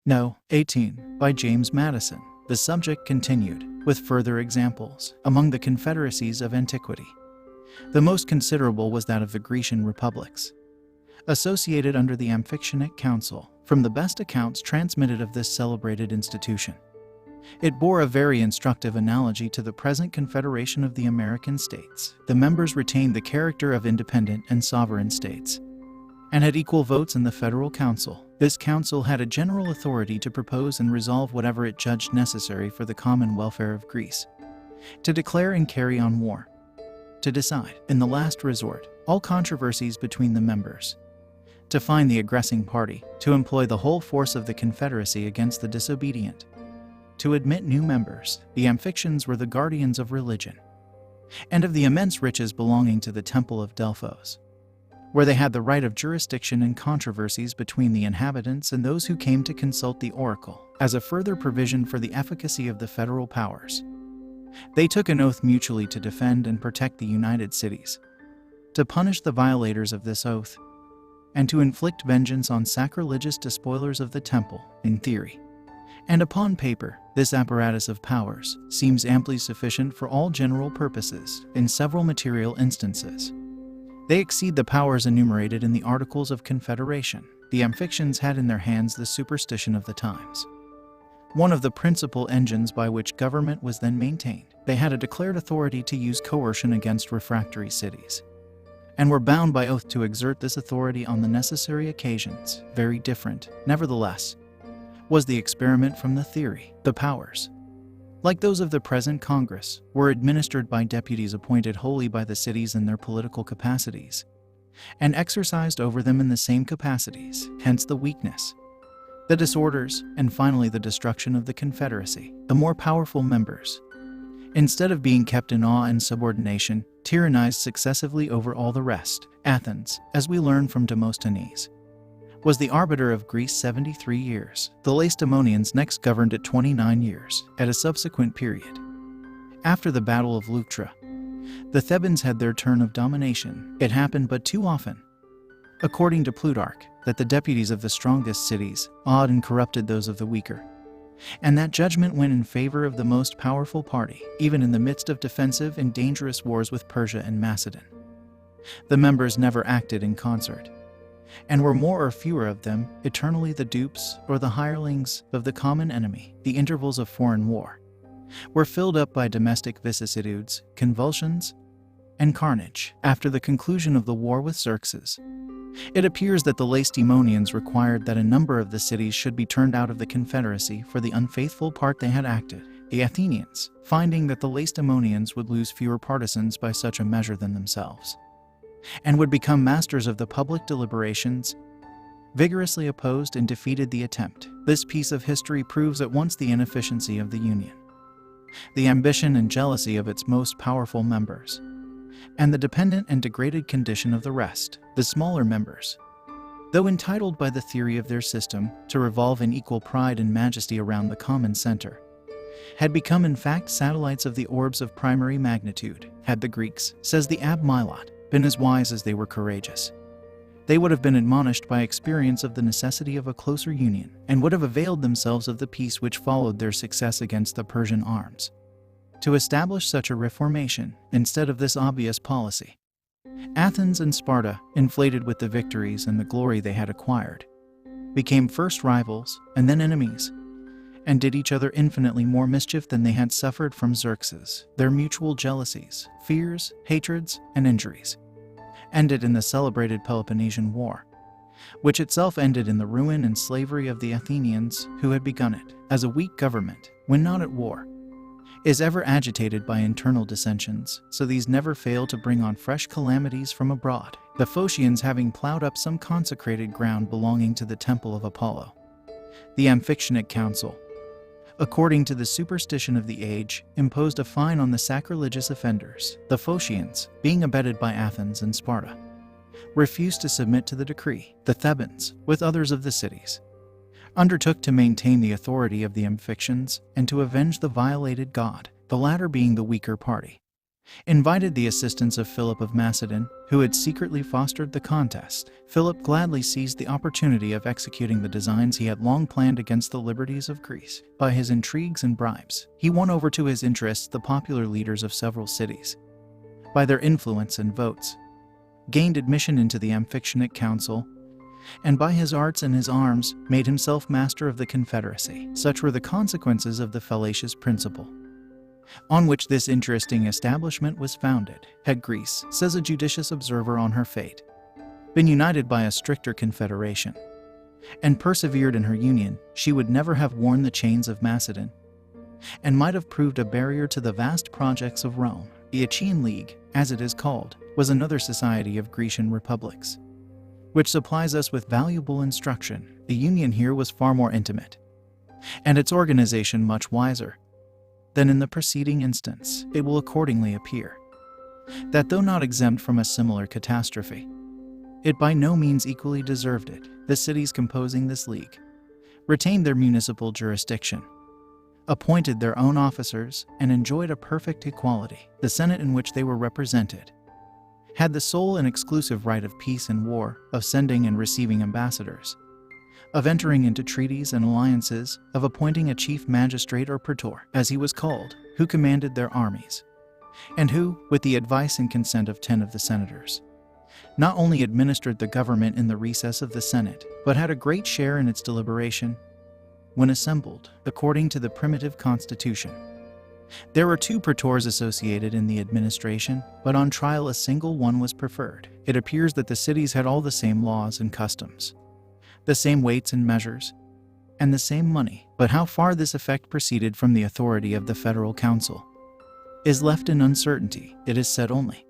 No. 18. By James Madison. The subject continued, with further examples, among the confederacies of antiquity. The most considerable was that of the Grecian republics, associated under the Amphictyonic Council, from the best accounts transmitted of this celebrated institution. It bore a very instructive analogy to the present Confederation of the American States. The members retained the character of independent and sovereign states, and had equal votes in the Federal Council. This council had a general authority to propose and resolve whatever it judged necessary for the common welfare of Greece, to declare and carry on war, to decide, in the last resort, all controversies between the members, to find the aggressing party, to employ the whole force of the Confederacy against the disobedient, to admit new members. The Amphictyons were the guardians of religion, and of the immense riches belonging to the Temple of Delphos, where they had the right of jurisdiction in controversies between the inhabitants and those who came to consult the oracle, as a further provision for the efficacy of the federal powers. They took an oath mutually to defend and protect the united cities, to punish the violators of this oath, and to inflict vengeance on sacrilegious despoilers of the temple. In theory and upon paper, this apparatus of powers seems amply sufficient for all general purposes. In several material instances, they exceed the powers enumerated in the Articles of Confederation. The Amphictyons had in their hands the superstition of the times, one of the principal engines by which government was then maintained. They had a declared authority to use coercion against refractory cities, and were bound by oath to exert this authority on the necessary occasions. Very different, nevertheless, was the experiment from the theory. The powers, like those of the present Congress, were administered by deputies appointed wholly by the cities in their political capacities, and exercised over them in the same capacities. Hence the weakness, the disorders, and finally the destruction of the Confederacy. The more powerful members, instead of being kept in awe and subordination, tyrannized successively over all the rest. Athens, as we learn from Demosthenes, was the arbiter of Greece 73 years. The Lacedaemonians next governed it 29 years. At a subsequent period, after the Battle of Leuctra, the Thebans had their turn of domination. It happened but too often, according to Plutarch, that the deputies of the strongest cities awed and corrupted those of the weaker, and that judgment went in favor of the most powerful party, even in the midst of defensive and dangerous wars with Persia and Macedon. The members never acted in concert, and were more or fewer of them eternally the dupes or the hirelings of the common enemy. The intervals of foreign war were filled up by domestic vicissitudes, convulsions, and carnage. After the conclusion of the war with Xerxes, it appears that the Lacedaemonians required that a number of the cities should be turned out of the Confederacy for the unfaithful part they had acted. The Athenians, finding that the Lacedaemonians would lose fewer partisans by such a measure than themselves, and would become masters of the public deliberations, vigorously opposed and defeated the attempt. This piece of history proves at once the inefficiency of the Union, the ambition and jealousy of its most powerful members, and the dependent and degraded condition of the rest. The smaller members, though entitled by the theory of their system to revolve in equal pride and majesty around the common center, had become in fact satellites of the orbs of primary magnitude. Had the Greeks, says the Abb Milot, been as wise as they were courageous, they would have been admonished by experience of the necessity of a closer union, and would have availed themselves of the peace which followed their success against the Persian arms, to establish such a reformation, instead of this obvious policy. Athens and Sparta, inflated with the victories and the glory they had acquired, became first rivals and then enemies, and did each other infinitely more mischief than they had suffered from Xerxes. Their mutual jealousies, fears, hatreds, and injuries ended in the celebrated Peloponnesian War, which itself ended in the ruin and slavery of the Athenians who had begun it. As a weak government, when not at war, is ever agitated by internal dissensions, so these never fail to bring on fresh calamities from abroad. The Phocians, having plowed up some consecrated ground belonging to the temple of Apollo, the Amphictyonic Council, according to the superstition of the age, imposed a fine on the sacrilegious offenders. The Phocians, being abetted by Athens and Sparta, refused to submit to the decree. The Thebans, with others of the cities, undertook to maintain the authority of the Amphictyons and to avenge the violated god, the latter being the weaker party, invited the assistance of Philip of Macedon, who had secretly fostered the contest. Philip gladly seized the opportunity of executing the designs he had long planned against the liberties of Greece. By his intrigues and bribes, he won over to his interests the popular leaders of several cities. By their influence and votes, gained admission into the Amphictyonic Council, and by his arts and his arms, made himself master of the confederacy. Such were the consequences of the fallacious principle on which this interesting establishment was founded. Had Greece, says a judicious observer on her fate, been united by a stricter confederation, and persevered in her union, she would never have worn the chains of Macedon, and might have proved a barrier to the vast projects of Rome. The Achaean League, as it is called, was another society of Grecian republics, which supplies us with valuable instruction. The union here was far more intimate, and its organization much wiser, than in the preceding instance. It will accordingly appear that though not exempt from a similar catastrophe, it by no means equally deserved it. The cities composing this league retained their municipal jurisdiction, appointed their own officers, and enjoyed a perfect equality. The Senate in which they were represented had the sole and exclusive right of peace and war, of sending and receiving ambassadors, of entering into treaties and alliances, of appointing a chief magistrate or praetor, as he was called, who commanded their armies, and who, with the advice and consent of 10 of the senators, not only administered the government in the recess of the Senate, but had a great share in its deliberation when assembled, according to the primitive constitution. There were 2 praetors associated in the administration, but on trial a single one was preferred. It appears that the cities had all the same laws and customs, the same weights and measures, and the same money. But how far this effect proceeded from the authority of the Federal Council is left in uncertainty. It is said only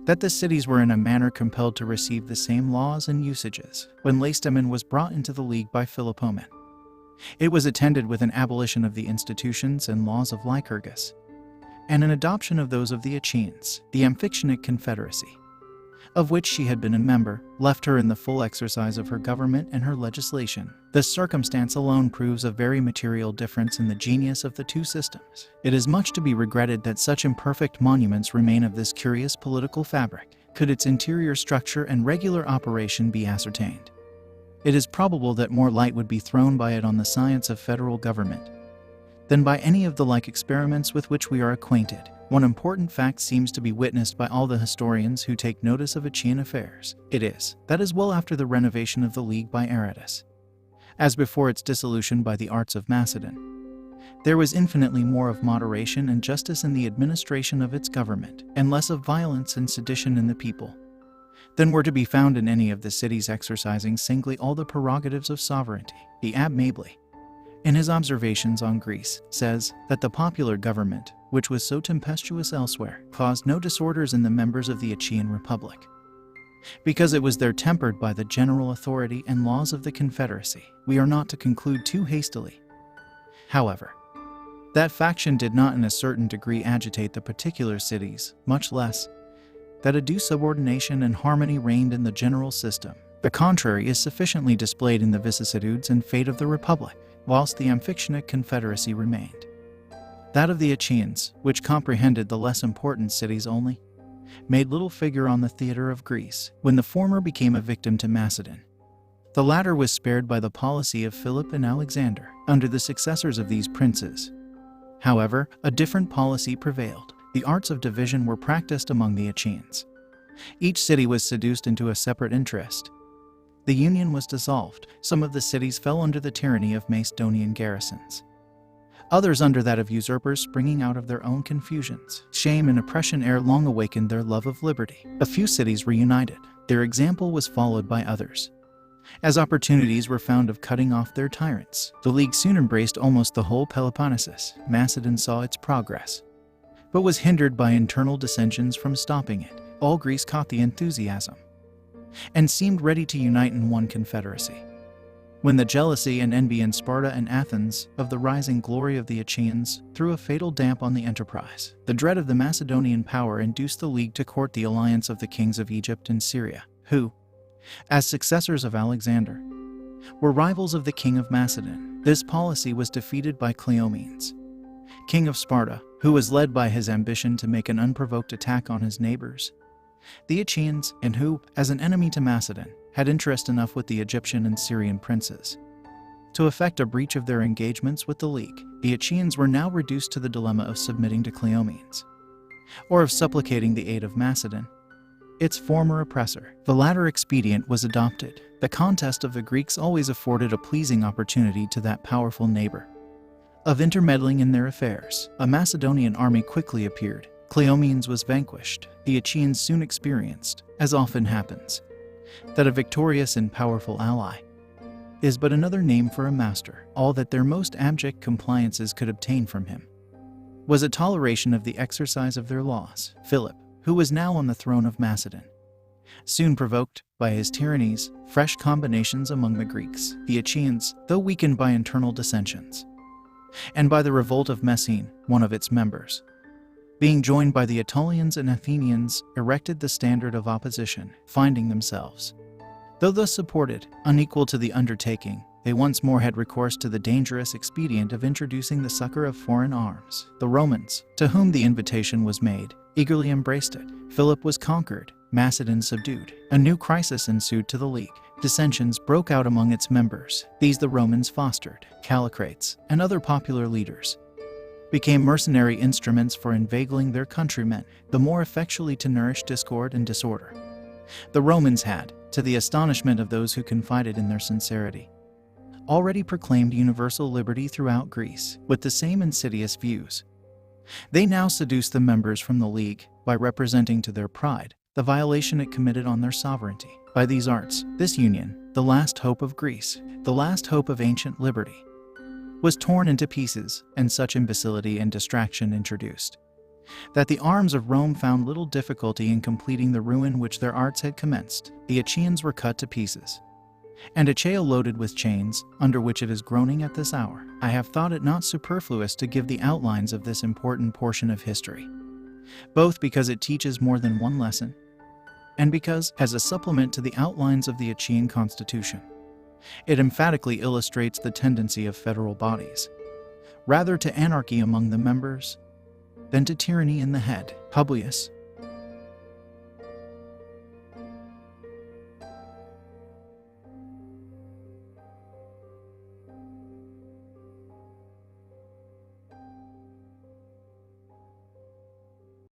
that the cities were in a manner compelled to receive the same laws and usages. When Lacedaemon was brought into the league by Philopoemen, it was attended with an abolition of the institutions and laws of Lycurgus, and an adoption of those of the Achaeans. The Amphictyonic Confederacy, of which she had been a member, left her in the full exercise of her government and her legislation. This circumstance alone proves a very material difference in the genius of the 2 systems. It is much to be regretted that such imperfect monuments remain of this curious political fabric. Could its interior structure and regular operation be ascertained, it is probable that more light would be thrown by it on the science of federal government than by any of the like experiments with which we are acquainted. One important fact seems to be witnessed by all the historians who take notice of Achaean affairs. It is, that as well after the renovation of the league by Aratus, as before its dissolution by the arts of Macedon, there was infinitely more of moderation and justice in the administration of its government, and less of violence and sedition in the people, than were to be found in any of the cities exercising singly all the prerogatives of sovereignty. The Abbé Mabley, in his observations on Greece, says that the popular government, which was so tempestuous elsewhere, caused no disorders in the members of the Achaean Republic, because it was there tempered by the general authority and laws of the confederacy. We are not to conclude too hastily, however, that faction did not in a certain degree agitate the particular cities, much less that a due subordination and harmony reigned in the general system. The contrary is sufficiently displayed in the vicissitudes and fate of the Republic, whilst the Amphictyonic Confederacy remained. That of the Achaeans, which comprehended the less important cities only, made little figure on the theater of Greece. When the former became a victim to Macedon, the latter was spared by the policy of Philip and Alexander. Under the successors of these princes, however, a different policy prevailed. The arts of division were practiced among the Achaeans. Each city was seduced into a separate interest. The union was dissolved. Some of the cities fell under the tyranny of Macedonian garrisons, others under that of usurpers springing out of their own confusions. Shame and oppression ere long awakened their love of liberty. A few cities reunited. Their example was followed by others, as opportunities were found of cutting off their tyrants. The league soon embraced almost the whole Peloponnesus. Macedon saw its progress, but was hindered by internal dissensions from stopping it. All Greece caught the enthusiasm, and seemed ready to unite in one confederacy, when the jealousy and envy in Sparta and Athens of the rising glory of the Achaeans threw a fatal damp on the enterprise. The dread of the Macedonian power induced the league to court the alliance of the kings of Egypt and Syria, who, as successors of Alexander, were rivals of the king of Macedon. This policy was defeated by Cleomenes, king of Sparta, who was led by his ambition to make an unprovoked attack on his neighbors, the Achaeans, and who, as an enemy to Macedon, had interest enough with the Egyptian and Syrian princes to effect a breach of their engagements with the League. The Achaeans were now reduced to the dilemma of submitting to Cleomenes, or of supplicating the aid of Macedon, its former oppressor. The latter expedient was adopted. The contest of the Greeks always afforded a pleasing opportunity to that powerful neighbor of intermeddling in their affairs. A Macedonian army quickly appeared. Cleomenes was vanquished. The Achaeans soon experienced, as often happens, that a victorious and powerful ally is but another name for a master. All that their most abject compliances could obtain from him was a toleration of the exercise of their laws. Philip, who was now on the throne of Macedon, soon provoked, by his tyrannies, fresh combinations among the Greeks. The Achaeans, though weakened by internal dissensions, and by the revolt of Messene, one of its members, being joined by the Aetolians and Athenians, erected the standard of opposition. Finding themselves, though thus supported, unequal to the undertaking, they once more had recourse to the dangerous expedient of introducing the succor of foreign arms. The Romans, to whom the invitation was made, eagerly embraced it. Philip was conquered, Macedon subdued. A new crisis ensued to the League. Dissensions broke out among its members. These the Romans fostered. Callicrates and other popular leaders became mercenary instruments for inveigling their countrymen, the more effectually to nourish discord and disorder. The Romans had, to the astonishment of those who confided in their sincerity, already proclaimed universal liberty throughout Greece. With the same insidious views, they now seduced the members from the League by representing to their pride the violation it committed on their sovereignty. By these arts, this union, the last hope of Greece, the last hope of ancient liberty, was torn into pieces, and such imbecility and distraction introduced, that the arms of Rome found little difficulty in completing the ruin which their arts had commenced. The Achaeans were cut to pieces, and Achaea loaded with chains, under which it is groaning at this hour. I have thought it not superfluous to give the outlines of this important portion of history, both because it teaches more than one lesson, and because, as a supplement to the outlines of the Achaean constitution, it emphatically illustrates the tendency of federal bodies, rather to anarchy among the members than to tyranny in the head. Publius,